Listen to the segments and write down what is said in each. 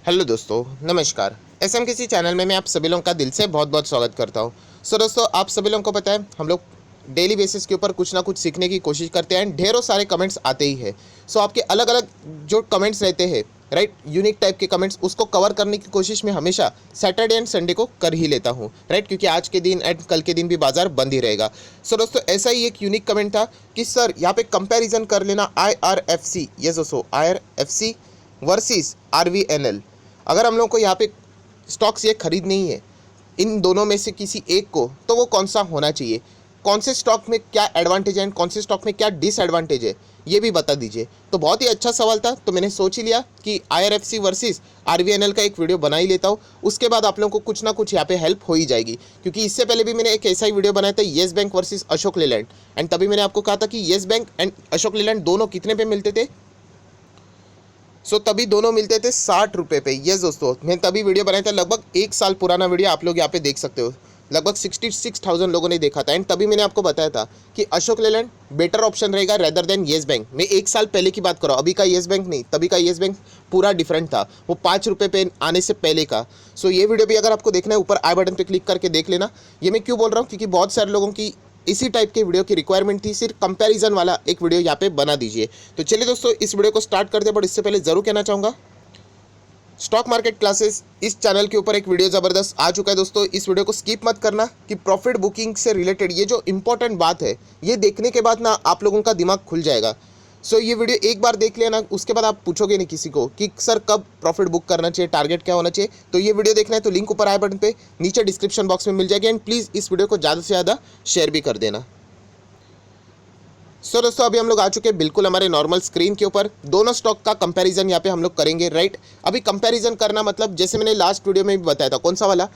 Hello दोस्तों, नमस्कार। SMKC channel में मैं आप सभी लोगों का दिल से बहुत बहुत स्वागत करता हूं। दोस्तों, आप सभी लोगों को पता है हम लोग डेली बेसिस के ऊपर कुछ ना कुछ सीखने की कोशिश करते हैं एंड ढेरों सारे कमेंट्स आते ही है। आपके अलग अलग जो कमेंट्स रहते हैं, राइट, यूनिक टाइप के कमेंट्स, उसको कवर करने की कोशिश में हमेशा सैटरडे एंड संडे को कर ही लेता हूँ, राइट, क्योंकि आज के दिन एंड कल के दिन भी बाजार बंद ही रहेगा। दोस्तों, ऐसा ही एक यूनिक कमेंट था कि सर यहाँ पे कंपैरिजन कर लेना IRFC, यस दोस्तों, IRFC वर्सेस RVNL। अगर हम लोग को यहाँ पे स्टॉक्स ये खरीदनी ही है, इन दोनों में से किसी एक को, तो वो कौन सा होना चाहिए, कौन से स्टॉक में क्या एडवांटेज है एंड कौन से स्टॉक में क्या डिसएडवांटेज है, ये भी बता दीजिए। तो बहुत ही अच्छा सवाल था, तो मैंने सोच ही लिया कि IRFC वर्सेस RVNL का एक वीडियो बना ही लेता हूँ। उसके बाद आप लोगों को कुछ ना कुछ यहाँ पे हेल्प हो ही जाएगी, क्योंकि इससे पहले भी मैंने एक ऐसा ही वीडियो बनाया था, yes bank versus Ashok Leyland, and तभी मैंने आपको कहा था कि yes bank and Ashok Leyland दोनों कितने पे मिलते थे। तभी दोनों मिलते थे 60 रुपये पे। यस दोस्तों, मैंने तभी वीडियो बनाया था, लगभग एक साल पुराना वीडियो, आप लोग यहाँ पे देख सकते हो। लगभग 66,000 लोगों ने देखा था एंड तभी मैंने आपको बताया था कि अशोक लेलैंड बेटर ऑप्शन रहेगा रेदर देन येस बैंक। मैं एक साल पहले की बात कर रहा हूँ, अभी का येस बैंक नहीं, तभी का येस बैंक पूरा डिफरेंट था, वो 5 रुपये पे आने से पहले का। ये वीडियो भी अगर आपको देखना है, ऊपर आई बटन पर क्लिक करके देख लेना। ये मैं क्यों बोल रहा हूँ, क्योंकि बहुत सारे लोगों की इसी टाइप के वीडियो की रिक्वायरमेंट थी, सिर्फ कंपैरिजन वाला एक वीडियो यहाँ पे बना दीजिए। तो चलिए दोस्तों, इस वीडियो को स्टार्ट करते हैं, बट इससे पहले जरूर कहना चाहूँगा, स्टॉक मार्केट क्लासेस इस चैनल के ऊपर एक वीडियो ज़बरदस्त आ चुका है दोस्तों। इस वीडियो को स्किप मत करना, कि प्रॉफिट बुकिंग से रिलेटेड ये जो इंपॉर्टेंट बात है, ये देखने के बाद ना आप लोगों का दिमाग खुल जाएगा। ये वीडियो एक बार देख लेना, उसके बाद आप पूछोगे नहीं किसी को कि सर कब प्रॉफिट बुक करना चाहिए, टारगेट क्या होना चाहिए। तो ये वीडियो देखना है तो लिंक ऊपर आई बटन पे, नीचे डिस्क्रिप्शन बॉक्स में मिल जाएगी, एंड प्लीज़ इस वीडियो को ज़्यादा से ज़्यादा शेयर भी कर देना। दोस्तों, अभी हम लोग आ चुके हैं बिल्कुल हमारे नॉर्मल स्क्रीन के ऊपर। दोनों स्टॉक का कंपैरिजन यहाँ पे हम लोग करेंगे, राइट। अभी कंपैरिजन करना मतलब, जैसे मैंने लास्ट वीडियो में भी बताया था, कौन सा वाला,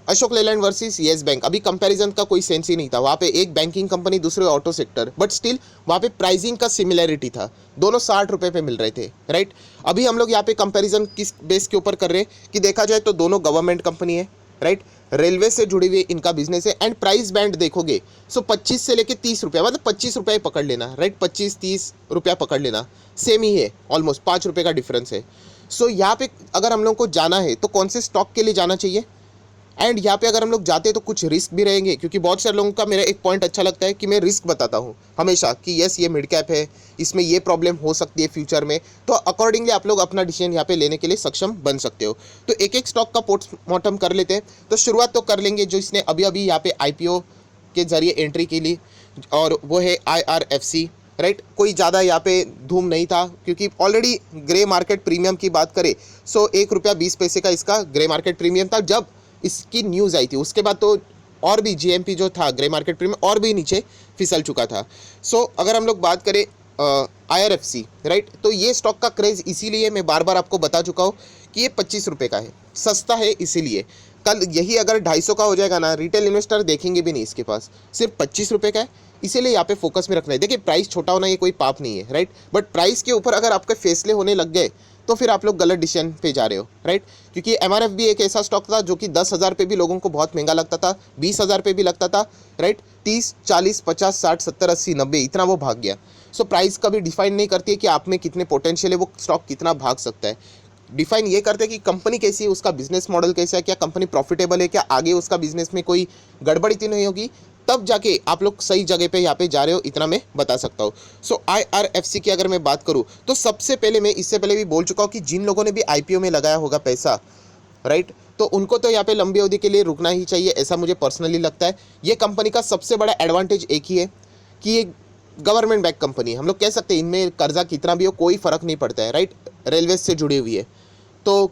Ashok Leyland versus yes bank. अभी कंपैरिजन का कोई सेंस ही नहीं था, वहाँ पे एक बैंकिंग कंपनी, दूसरे ऑटो सेक्टर, बट स्टिल वहाँ पे प्राइसिंग का सिमिलैरिटी था, दोनों 60 रुपये पे मिल रहे थे, राइट। अभी हम लोग यहाँ पे कंपैरिजन किस बेस के ऊपर कर रहे हैं कि देखा जाए तो दोनों गवर्नमेंट कंपनी है, राइट, रेलवे से जुड़ी हुई इनका बिजनेस है, एंड प्राइस बैंड देखोगे 25 से लेके 30 रुपया, मतलब 25 रुपये पकड़ लेना, राइट, 25-30 रुपया पकड़ लेना, सेम ही है, ऑलमोस्ट 5 रुपये का डिफरेंस है। यहाँ पे अगर हम लोग को जाना है तो कौन से स्टॉक के लिए जाना चाहिए, एंड यहाँ पे अगर हम लोग जाते हैं तो कुछ रिस्क भी रहेंगे, क्योंकि बहुत सारे लोगों का मेरा एक पॉइंट अच्छा लगता है कि मैं रिस्क बताता हूँ हमेशा कि यस ये मिड कैप है, इसमें ये प्रॉब्लम हो सकती है फ्यूचर में, तो अकॉर्डिंगली आप लोग अपना डिसीजन यहाँ पे लेने के लिए सक्षम बन सकते हो। तो एक एक स्टॉक का पोस्टमार्टम कर लेते हैं। तो शुरुआत तो कर लेंगे जो इसने अभी अभी यहाँ पे IPO के जरिए एंट्री की ली, और वो है IRFC, राइट। कोई ज़्यादा यहाँ पे धूम नहीं था, क्योंकि ऑलरेडी ग्रे मार्केट प्रीमियम की बात करें, 1 रुपया 20 पैसे का इसका ग्रे मार्केट प्रीमियम था जब इसकी न्यूज़ आई थी। उसके बाद तो और भी GMP जो था, ग्रे मार्केट प्रीमियम, और भी नीचे फिसल चुका था। अगर हम लोग बात करें IRFC, राइट, तो ये स्टॉक का क्रेज़ इसीलिए मैं बार बार आपको बता चुका हूँ कि ये 25 रुपये का है, सस्ता है इसीलिए। कल यही अगर 250 का हो जाएगा ना, रिटेल इन्वेस्टर देखेंगे भी नहीं, इसके पास सिर्फ 25 रुपये का है, इसीलिए यहाँ पे फोकस में रखना है। देखिए, प्राइस छोटा होना ये कोई पाप नहीं है, राइट, बट प्राइस के ऊपर अगर आपके फैसले होने लग गए तो फिर आप लोग गलत डिसीजन पे जा रहे हो, राइट। क्योंकि MRF भी एक ऐसा स्टॉक था जो कि 10,000 पे भी लोगों को बहुत महंगा लगता था, 20,000 पे भी लगता था, राइट, 30, 40, 50, 60, 70, 80, 90 इतना वो भाग गया। प्राइस कभी डिफाइन नहीं करती है कि आप में कितने पोटेंशियल है, वो स्टॉक कितना भाग सकता है। डिफाइन ये करते हैं कि कंपनी कैसी है, उसका बिजनेस मॉडल कैसा है, क्या कंपनी प्रॉफिटेबल है, क्या आगे उसका बिजनेस में कोई गड़बड़ी तो नहीं होगी, तब जाके आप लोग सही जगह पे यहाँ पे जा रहे हो, इतना मैं बता सकता हूँ। IRFC की अगर मैं बात करूँ तो सबसे पहले, मैं इससे पहले भी बोल चुका हूँ कि जिन लोगों ने भी IPO में लगाया होगा पैसा, राइट, तो उनको तो यहाँ पे लंबी अवधि के लिए रुकना ही चाहिए, ऐसा मुझे पर्सनली लगता है। ये कंपनी का सबसे बड़ा एडवांटेज एक ही है कि ये गवर्नमेंट बैक कंपनी है। हम लोग कह सकते हैं इनमें कर्जा कितना भी हो कोई फ़र्क नहीं पड़ता है, राइट, रेलवे से जुड़ी हुई है, तो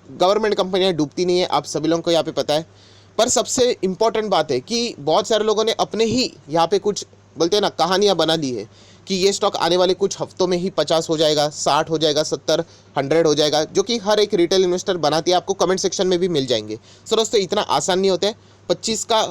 गवर्नमेंट कंपनियाँ डूबती नहीं है, आप सभी लोगों को यहाँ पे पता है। पर सबसे इम्पॉर्टेंट बात है कि बहुत सारे लोगों ने अपने ही यहाँ पे कुछ बोलते हैं ना, कहानियाँ बना ली है कि ये स्टॉक आने वाले कुछ हफ्तों में ही 50 हो जाएगा, 60 हो जाएगा, 70, 100 हो जाएगा, जो कि हर एक रिटेल इन्वेस्टर बनाती है, आपको कमेंट सेक्शन में भी मिल जाएंगे। दोस्तों, इतना आसान नहीं होता है। 25 का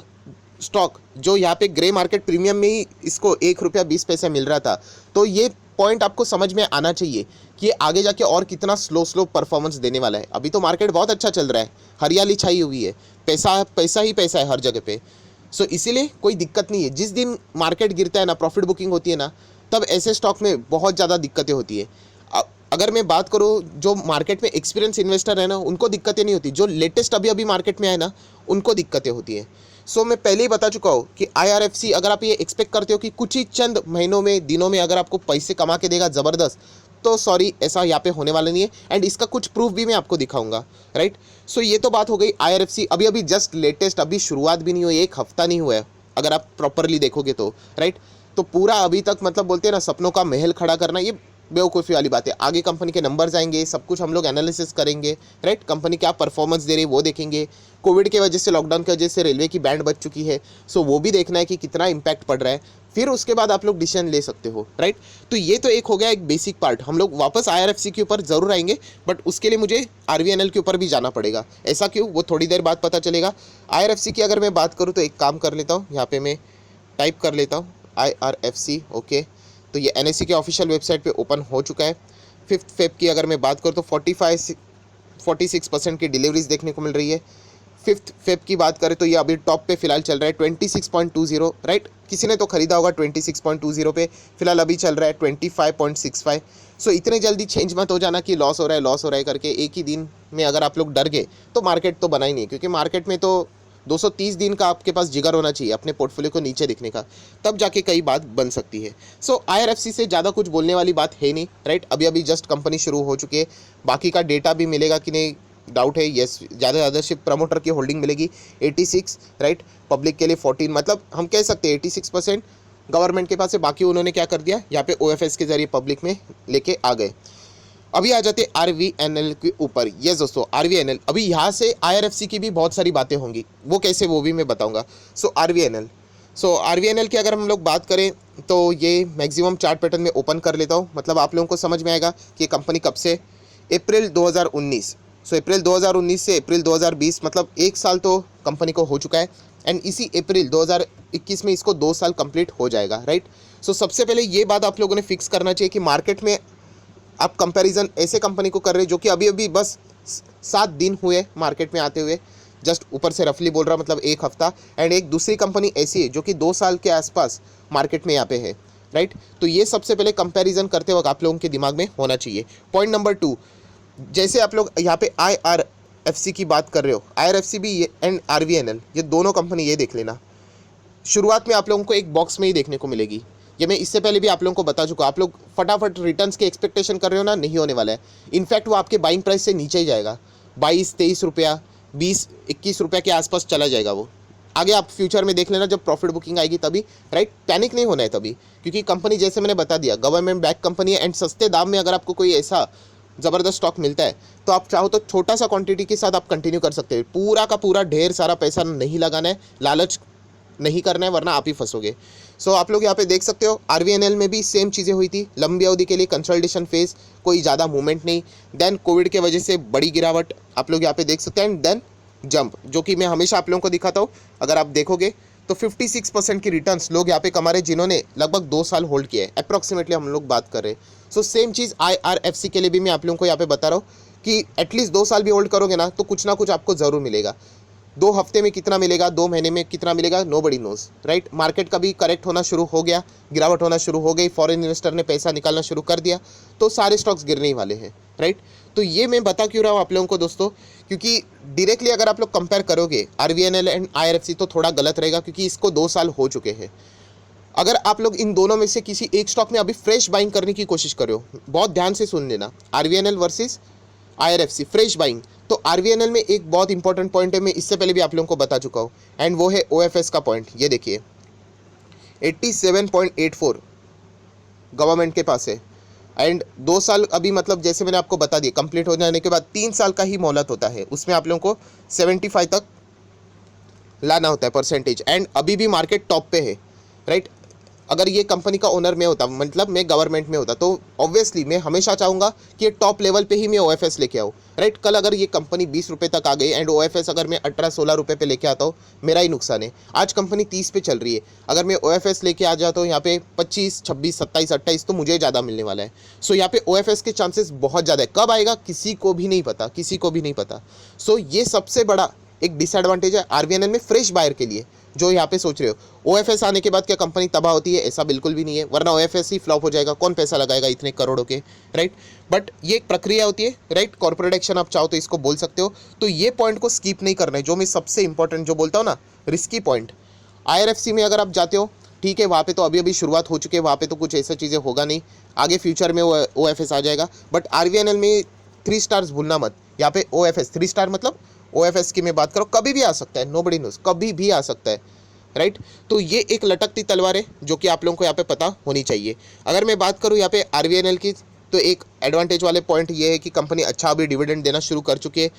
स्टॉक जो यहाँ पे ग्रे मार्केट प्रीमियम में ही इसको 1 रुपया 20 पैसे मिल रहा था, तो ये पॉइंट आपको समझ में आना चाहिए कि आगे जाके और कितना स्लो परफॉर्मेंस देने वाला है। अभी तो मार्केट बहुत अच्छा चल रहा है, हरियाली छाई हुई है, पैसा पैसा ही पैसा है हर जगह पे। इसीलिए कोई दिक्कत नहीं है। जिस दिन मार्केट गिरता है ना, प्रॉफिट बुकिंग होती है ना, तब ऐसे स्टॉक में बहुत ज़्यादा दिक्कतें होती है। अगर मैं बात करूँ जो मार्केट में एक्सपीरियंस इन्वेस्टर है ना, उनको दिक्कतें नहीं होती, जो लेटेस्ट अभी अभी मार्केट में आए ना, उनको दिक्कतें होती हैं। सो मैं पहले ही बता चुका हूँ कि IRFC अगर आप ये एक्सपेक्ट करते हो कि कुछ ही चंद महीनों में, दिनों में अगर आपको पैसे कमा के देगा ज़बरदस्त, तो सॉरी, ऐसा यहाँ पे होने वाला नहीं है। एंड इसका कुछ प्रूफ भी मैं आपको दिखाऊंगा, राइट। सो ये तो बात हो गई IRFC, अभी अभी जस्ट लेटेस्ट, अभी शुरुआत भी नहीं हुई, एक हफ्ता नहीं हुआ है अगर आप प्रॉपरली देखोगे तो, राइट। तो पूरा अभी तक मतलब बोलते हैं ना, सपनों का महल खड़ा करना, ये बेवकूफ़ी वाली बात है। आगे कंपनी के नंबर्स आएंगे, सब कुछ हम लोग एनालिसिस करेंगे, राइट। कंपनी क्या परफॉर्मेंस दे रही है वो देखेंगे। कोविड के वजह से, लॉकडाउन की वजह से रेलवे की बैंड बच चुकी है, सो वो भी देखना है कि कितना इम्पैक्ट पड़ रहा है, फिर उसके बाद आप लोग डिसीजन ले सकते हो, राइट। तो ये तो एक हो गया एक बेसिक पार्ट। हम लोग वापस IRFC के ऊपर ज़रूर आएंगे, बट उसके लिए मुझे RVNL के ऊपर भी जाना पड़ेगा। ऐसा क्यों, वो थोड़ी देर बाद पता चलेगा। IRFC की अगर मैं बात करूँ तो एक काम कर लेता हूँ, यहाँ पे मैं टाइप कर लेता हूँ IRFC, ओके। तो ये NSE के ऑफिशियल वेबसाइट पे ओपन हो चुका है। 5 फेब की अगर मैं बात करूँ तो 46% की डिलीवरीज देखने को मिल रही है। 5 फेब की बात करें तो ये अभी टॉप पे फिलहाल चल रहा है 26.20, राइट। किसी ने तो खरीदा होगा 26.20 पे, फिलहाल अभी चल रहा है 25.65। सो इतने जल्दी चेंज मत हो जाना कि लॉस हो रहा है करके एक ही दिन में। अगर आप लोग डर गए तो मार्केट तो बना ही नहीं, क्योंकि मार्केट में तो 230 दिन का आपके पास जिगर होना चाहिए अपने पोर्टफोलियो को नीचे दिखने का, तब जाके कई बात बन सकती है। सो IRFC से ज़्यादा कुछ बोलने वाली बात है नहीं, राइट। अभी अभी जस्ट कंपनी शुरू हो चुकी है, बाकी का डेटा भी मिलेगा कि नहीं डाउट है। येस, ज़्यादा से ज़्यादा सिर्फ प्रमोटर की होल्डिंग मिलेगी 86, राइट। पब्लिक के लिए 14, मतलब हम कह सकते हैं 86% गवर्नमेंट के पास है। बाकी उन्होंने क्या कर दिया, यहाँ पे OFS के जरिए पब्लिक में लेके आ गए। अभी आ जाते RVNL के ऊपर। यस दोस्तों, RVNL, अभी यहाँ से IRFC की भी बहुत सारी बातें होंगी, वो कैसे वो भी मैं बताऊंगा। सो RVNL की अगर हम लोग बात करें तो ये मैक्सिमम चार्ट पैटर्न में ओपन कर लेता हूँ, मतलब आप लोगों को समझ में आएगा कि कंपनी कब से, अप्रैल 2019। सो अप्रैल 2019 से अप्रैल 2020, मतलब एक साल तो कंपनी को हो चुका है। एंड इसी अप्रैल 2021 में इसको 2 साल कंप्लीट हो जाएगा, राइट। सो सबसे पहले ये बात आप लोगों ने फिक्स करना चाहिए कि मार्केट में आप कंपैरिजन ऐसे कंपनी को कर रहे हैं जो कि अभी अभी बस 7 दिन हुए मार्केट में आते हुए, जस्ट ऊपर से रफली बोल रहा, मतलब एक हफ्ता। एंड एक दूसरी कंपनी ऐसी है जो कि 2 साल के आसपास मार्केट में यहाँ पे है, राइट। तो ये सबसे पहले कंपैरिजन करते वक्त आप लोगों के दिमाग में होना चाहिए। पॉइंट नंबर 2, जैसे आप लोग यहाँ पे IRFC की बात कर रहे हो, IRFC भी ये एंड RVNL, ये दोनों कंपनी ये देख लेना, शुरुआत में आप लोगों को एक बॉक्स में ही देखने को मिलेगी। ये मैं इससे पहले भी आप लोगों को बता चुका, आप लोग फटाफट रिटर्न्स के एक्सपेक्टेशन कर रहे हो ना, नहीं होने वाला है। इनफैक्ट वो आपके बाइंग प्राइस से नीचे ही जाएगा, 22-23 रुपया, 20-21 रुपया के आसपास चला जाएगा वो। आगे आप फ्यूचर में देख लेना जब प्रॉफिट बुकिंग आएगी तभी, राइट। पैनिक नहीं होना है तभी, क्योंकि कंपनी जैसे मैंने बता दिया गवर्नमेंट बैक कंपनी है। एंड सस्ते दाम में अगर आपको कोई ऐसा ज़बरदस्त स्टॉक मिलता है तो आप चाहो तो छोटा सा क्वांटिटी के साथ आप कंटिन्यू कर सकते हैं। पूरा का पूरा ढेर सारा पैसा नहीं लगाना है, लालच नहीं करना है, वरना आप ही फंसोगे। सो आप लोग यहाँ पे देख सकते हो RVNL में भी सेम चीज़ें हुई थी, लंबी अवधि के लिए कंसल्टेशन फेज, कोई ज़्यादा मूवमेंट नहीं। देन कोविड के वजह से बड़ी गिरावट आप लोग यहाँ पे देख सकते हैं। एंड देन जंप, जो कि मैं हमेशा आप लोगों को दिखाता हूँ। अगर आप देखोगे तो 56% की रिटर्न्स लोग यहाँ पे कमा रहे, जिन्होंने लगभग 2 साल होल्ड किया है, अप्रॉक्सीमेटली हम लोग बात कर रहे हैं। सो सेम चीज़ IRFC के लिए भी मैं आप लोगों को यहाँ पे बता रहा हूँ कि एटलीस्ट 2 साल भी होल्ड करोगे ना तो कुछ ना कुछ आपको ज़रूर मिलेगा। 2 हफ्ते में कितना मिलेगा, 2 महीने में कितना मिलेगा, नोबडी नोज, राइट। मार्केट का भी करेक्ट होना शुरू हो गया, गिरावट होना शुरू हो गई, फॉरेन इन्वेस्टर ने पैसा निकालना शुरू कर दिया, तो सारे स्टॉक्स गिरने ही वाले हैं, राइट। तो ये मैं बता क्यों रहा हूँ आप लोगों को दोस्तों, क्योंकि डायरेक्टली अगर आप लोग कंपेयर करोगे RVNL एंड IRFC तो थोड़ा गलत रहेगा, क्योंकि इसको 2 साल हो चुके हैं। अगर आप लोग इन दोनों में से किसी एक स्टॉक में अभी फ्रेश बाइंग करने की कोशिश करो, बहुत ध्यान से सुन लेना, RVNL versus IRFC fresh buying, तो RVNL में एक बहुत इंपॉर्टेंट पॉइंट है, मैं इससे पहले भी आप लोगों को बता चुका हूँ, एंड वो है OFS का पॉइंट। ये देखिए 87.84 गवर्नमेंट के पास है। एंड 2 साल अभी, मतलब जैसे मैंने आपको बता दिया, कंप्लीट हो जाने के बाद 3 साल का ही मोहलत होता है, उसमें आप लोगों को 75 तक लाना होता है परसेंटेज। एंड अभी भी मार्केट टॉप पे है, राइट। अगर ये कंपनी का ओनर मैं होता, मतलब मैं गवर्नमेंट में होता, तो ऑब्वियसली मैं हमेशा चाहूँगा कि ये टॉप लेवल पे ही मैं OFS लेके आऊँ, राइट। कल अगर ये कंपनी 20 रुपये तक आ गई एंड OFS अगर मैं 18-16 रुपये पे लेके आता हूँ, मेरा ही नुकसान है। आज कंपनी 30 पे चल रही है, अगर मैं OFS लेके आ जाता हूँ यहाँ पे 25, 26, 27, 28, तो मुझे ज़्यादा मिलने वाला है। सो यहाँ पे OFS के चांसेस बहुत ज़्यादा है, कब आएगा किसी को भी नहीं पता, किसी को भी नहीं पता। सो ये सबसे बड़ा एक डिसएडवांटेज है RVNL में फ्रेश बायर के लिए। जो यहाँ पे सोच रहे हो। ओएफएस आने के बाद क्या कंपनी तबाह होती है? ऐसा बिल्कुल भी नहीं है, वरना ओएफएस ही फ्लॉप हो जाएगा, कौन पैसा लगाएगा इतने करोड़ों के, राइट। बट ये एक प्रक्रिया होती है, राइट। कॉर्पोरेट एक्शन आप चाहो तो इसको बोल सकते हो। तो ये पॉइंट को स्किप नहीं करना है, जो मैं सबसे इंपॉर्टेंट जो बोलता हूँ ना, रिस्की पॉइंट। आईआरएफसी में अगर आप जाते हो, ठीक है, वहाँ पे तो अभी अभी शुरुआत हो चुकी है, वहाँ पे तो कुछ ऐसा चीज़ें होगा नहीं, आगे फ्यूचर में वो ओएफएस आ जाएगा। बट आरवीएनएल में 3 स्टार्स भूलना मत, यहाँ पे ओएफएस 3 स्टार मतलब ओएफएस की मैं बात करूँ, कभी भी आ सकता है, नोबडी नोज, कभी भी आ सकता है, राइट। तो ये एक लटकती तलवार है जो कि आप लोगों को यहाँ पे पता होनी चाहिए। अगर मैं बात करूँ यहाँ पे आरवीएनएल की, तो एक एडवांटेज वाले पॉइंट ये है कि कंपनी अच्छा अभी डिविडेंड देना शुरू कर चुकी है,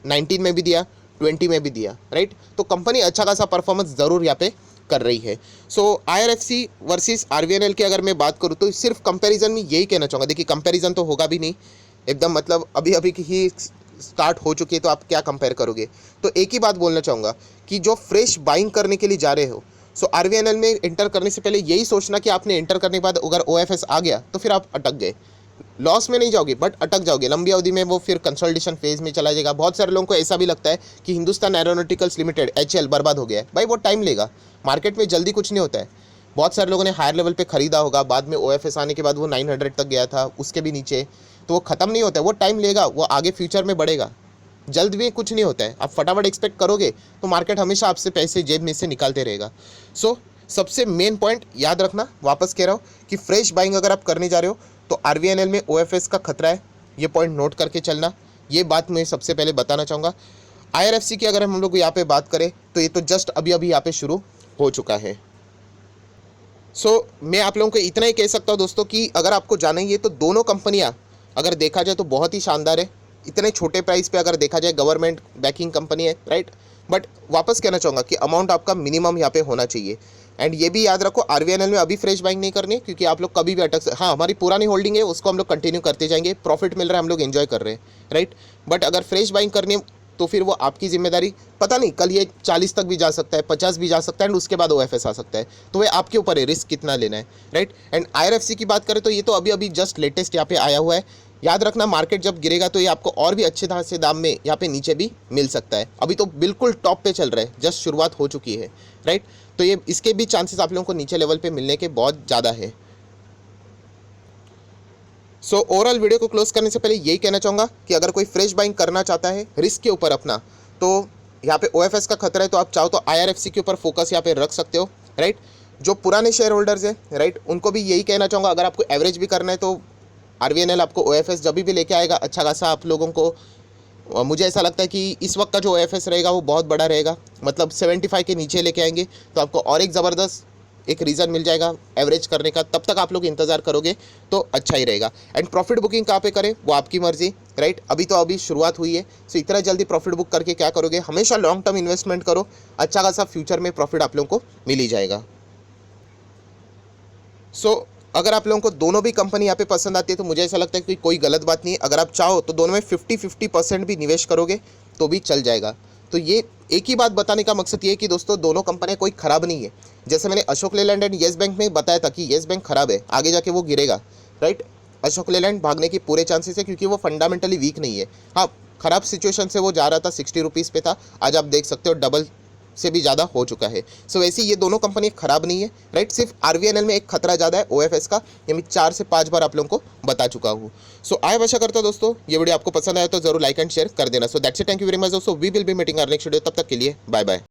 19 में भी दिया, 20 में भी दिया, राइट। तो कंपनी अच्छा खासा परफॉर्मेंस ज़रूर यहाँ पे कर रही है। सो आईआरएफसी वर्सेस आरवीएनएल की अगर मैं बात करूँ तो सिर्फ कंपैरिजन में यही कहना चाहूँगा, देखिए कंपैरिजन तो होगा भी नहीं एकदम, मतलब अभी अभी ही स्टार्ट हो चुकी है, तो आप क्या कंपेयर करोगे। तो एक ही बात बोलना चाहूँगा कि जो फ्रेश बाइंग करने के लिए जा रहे हो, सो आरवीएनएल में एंटर करने से पहले यही सोचना कि आपने एंटर करने के बाद अगर ओएफएस आ गया तो फिर आप अटक गए, लॉस में नहीं जाओगे बट अटक जाओगे, लंबी अवधि में वो फिर कंसोलिडेशन फेज में चला जाएगा। बहुत सारे लोगों को ऐसा भी लगता है कि हिंदुस्तान एरोनॉटिकल्स लिमिटेड HAL बर्बाद हो गया है, भाई वो टाइम लेगा, मार्केट में जल्दी कुछ नहीं होता है। बहुत सारे लोगों ने हायर लेवल पे खरीदा होगा, बाद में ओएफएस आने के बाद वो 900 तक गया था, उसके भी नीचे, तो वो ख़त्म नहीं होता है, वो टाइम लेगा, वो आगे फ्यूचर में बढ़ेगा, जल्द भी कुछ नहीं होता है। आप फटाफट एक्सपेक्ट करोगे तो मार्केट हमेशा आपसे पैसे जेब में से निकालते रहेगा। सो सबसे मेन पॉइंट याद रखना, वापस कह रहा हूँ कि फ्रेश बाइंग अगर आप करने जा रहे हो तो आरवीएनएल में ओएफएस का खतरा है, ये पॉइंट नोट करके चलना, ये बात मैं सबसे पहले बताना चाहूँगा। आईआरएफसी की अगर हम लोग यहाँ पे बात करें तो ये तो जस्ट अभी अभी यहाँ पे शुरू हो चुका है। सो मैं आप लोगों को इतना ही कह सकता हूँ दोस्तों कि अगर आपको जाना ही है तो दोनों कंपनियाँ अगर देखा जाए तो बहुत ही शानदार है, इतने छोटे प्राइस पे अगर देखा जाए, गवर्नमेंट बैकिंग कंपनी है, राइट। बट वापस कहना चाहूँगा कि अमाउंट आपका मिनिमम यहाँ पे होना चाहिए। एंड ये भी याद रखो, आरवीएनएल में अभी फ्रेश बाइंग नहीं करनी है, क्योंकि आप लोग कभी भी अटक हाँ, हमारी पुरानी होल्डिंग है उसको हम लोग कंटिन्यू करते जाएंगे, प्रॉफिट मिल रहा है, हम लोग एंजॉय कर रहे हैं, राइट। बट अगर फ्रेश बाइंग करनी है तो फिर वो आपकी जिम्मेदारी, पता नहीं कल ये 40 तक भी जा सकता है, 50 भी जा सकता है, एंड उसके बाद ओएफएस आ सकता है, तो वह आपके ऊपर है रिस्क कितना लेना है, राइट। एंड आईआरएफसी की बात करें तो ये तो अभी अभी जस्ट लेटेस्ट यहाँ पे आया हुआ है, याद रखना मार्केट जब गिरेगा तो ये आपको और भी अच्छे तरह से दाम में यहाँ पे नीचे भी मिल सकता है, अभी तो बिल्कुल टॉप पे चल रहा है, जस्ट शुरुआत हो चुकी है, राइट। तो ये इसके भी चांसेस आप लोगों को नीचे लेवल पे मिलने के बहुत ज़्यादा है। सो ओवरऑल वीडियो को क्लोज करने से पहले यही कहना चाहूँगा कि अगर कोई फ्रेश बाइंग करना चाहता है रिस्क के ऊपर अपना, तो यहाँ पे ओएफएस का खतरा है, तो आप चाहो तो आईआरएफसी के ऊपर फोकस यहाँ पे रख सकते हो, राइट। जो पुराने शेयर होल्डर्स हैं, राइट, उनको भी यही कहना चाहूँगा, अगर आपको एवरेज भी करना है तो आरवीएनएल आपको ओएफएस जब भी लेके आएगा अच्छा खासा आप लोगों को, मुझे ऐसा लगता है कि इस वक्त का जो ओएफएस रहेगा वो बहुत बड़ा रहेगा, मतलब 75 के नीचे लेके आएंगे तो आपको और एक ज़बरदस्त एक रीज़न मिल जाएगा एवरेज करने का, तब तक आप लोग इंतज़ार करोगे तो अच्छा ही रहेगा। एंड प्रॉफिट बुकिंग कहाँ पे करें वो आपकी मर्जी, राइट। अभी तो अभी शुरुआत हुई है, सो इतना जल्दी प्रॉफिट बुक करके क्या करोगे, हमेशा लॉन्ग टर्म इन्वेस्टमेंट करो, अच्छा खासा फ्यूचर में प्रॉफिट आप लोगों को मिल ही जाएगा। सो अगर आप लोगों को दोनों भी कंपनी यहाँ पे पसंद आती है तो मुझे ऐसा लगता है कि कोई गलत बात नहीं है, अगर आप चाहो तो दोनों में 50-50% भी निवेश करोगे तो भी चल जाएगा। तो ये एक ही बात बताने का मकसद ये है कि दोस्तों दोनों कंपनियाँ कोई ख़राब नहीं है, जैसे मैंने Ashok Leyland and yes bank में बताया था कि येस बैंक ख़राब है, आगे जाके वो गिरेगा, राइट। अशोक लेलैंड भागने की पूरे चांसेस है क्योंकि वो फंडामेंटली वीक नहीं है, हाँ ख़राब सिचुएशन से वो जा रहा था, 60 रुपीज़ पे था, आज आप देख सकते हो डबल से भी ज़्यादा हो चुका है। सो वैसे ये दोनों कंपनी ख़राब नहीं है, राइट। सिर्फ आरवीएनएल में एक खतरा ज़्यादा है ओएफएस का, ये मैं 4 से 5 बार आप लोगों को बता चुका हूँ। सो आय आशा करता हूँ दोस्तों ये वीडियो आपको पसंद आया तो जरूर लाइक एंड शेयर कर देना। So that's it, thank you very much दोस्तों, we will be meeting our next video, तब तक के लिए बाय बाय।